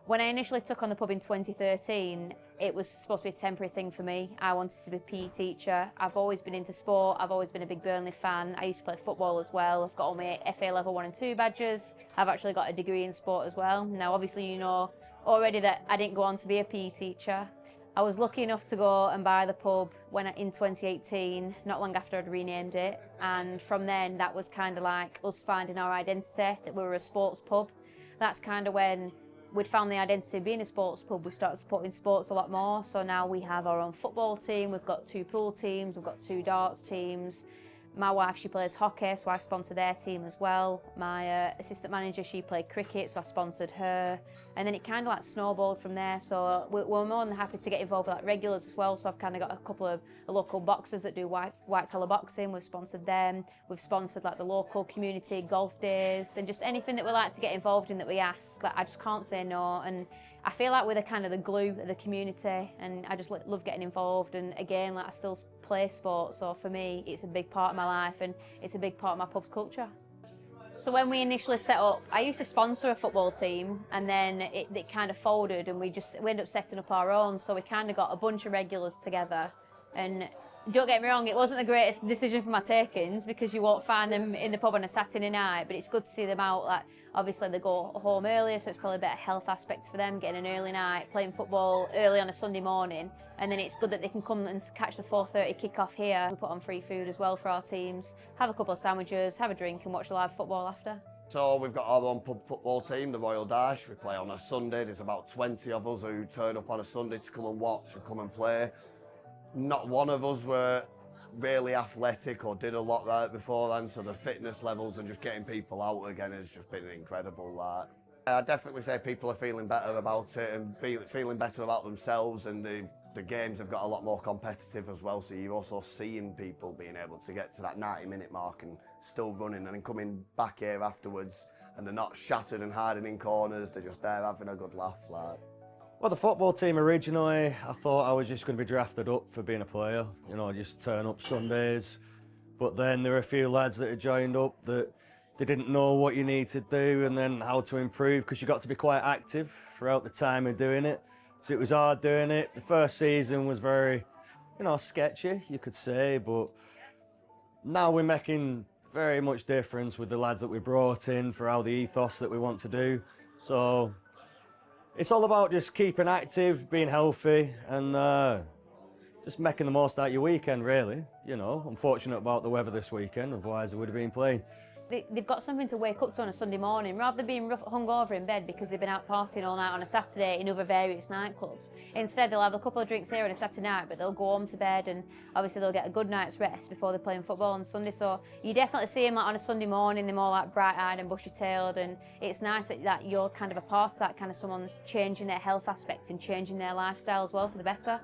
When I initially took on the pub in 2013, it was supposed to be a temporary thing for me. I wanted to be a PE teacher. I've always been into sport. I've always been a big Burnley fan. I used to play football as well. I've got all my FA level 1 and 2 badges. I've actually got a degree in sport as well. Now, obviously, you know already that I didn't go on to be a PE teacher. I was lucky enough to go and buy the pub in 2018, not long after I'd renamed it. And from then, that was kind of like us finding our identity, that we were a sports pub. That's kind of when we'd found the identity of being a sports pub, we started supporting sports a lot more. So now we have our own football team, we've got 2 pool teams, we've got 2 darts teams. My wife, she plays hockey, so I sponsor their team as well. My assistant manager, she played cricket, so I sponsored her. And then it kind of like snowballed from there. So we're more than happy to get involved with like regulars as well. So I've kind of got a couple of local boxers that do white collar boxing. We've sponsored them. We've sponsored like the local community golf days and just anything that we like to get involved in that we ask. Like, I just can't say no. And I feel like we're the kind of the glue of the community, and I just love getting involved. And again, like I still play sport, so for me it's a big part of my life and it's a big part of my pub's culture. So when we initially set up, I used to sponsor a football team, and then it kind of folded and we ended up setting up our own. So we kind of got a bunch of regulars together, and don't get me wrong, it wasn't the greatest decision for my takings because you won't find them in the pub on a Saturday night, but it's good to see them out. Like, obviously they go home earlier, so it's probably a better health aspect for them, getting an early night, playing football early on a Sunday morning, and then it's good that they can come and catch the 4:30 kick-off here. We put on free food as well for our teams, have a couple of sandwiches, have a drink and watch the live football after. So we've got our own pub football team, the Royal Dyche. We play on a Sunday. There's about 20 of us who turn up on a Sunday to come and watch and come and play. Not one of us were really athletic or did a lot right beforehand, so the fitness levels and just getting people out again has just been incredible. I definitely say people are feeling better about it and feeling better about themselves, and the games have got a lot more competitive as well, so you're also seeing people being able to get to that 90-minute mark and still running and then coming back here afterwards, and they're not shattered and hiding in corners, they're just there having a good laugh. Well, the football team originally, I thought I was just going to be drafted up for being a player, you know, just turn up Sundays. But then there were a few lads that had joined up that they didn't know what you need to do and then how to improve, because you got to be quite active throughout the time of doing it. So it was hard doing it. The first season was very, you know, sketchy, you could say, but now we're making very much difference with the lads that we brought in for how the ethos that we want to do. So it's all about just keeping active, being healthy, and just making the most out of your weekend, really. You know, I'm fortunate about the weather this weekend, otherwise I would have been playing. They've got something to wake up to on a Sunday morning, rather than being hungover in bed because they've been out partying all night on a Saturday in other various nightclubs. Instead, they'll have a couple of drinks here on a Saturday night, but they'll go home to bed, and obviously they'll get a good night's rest before they're playing football on Sunday. So you definitely see them like on a Sunday morning, they're more like bright-eyed and bushy-tailed, and it's nice that you're kind of a part of that, kind of someone's changing their health aspect and changing their lifestyle as well for the better.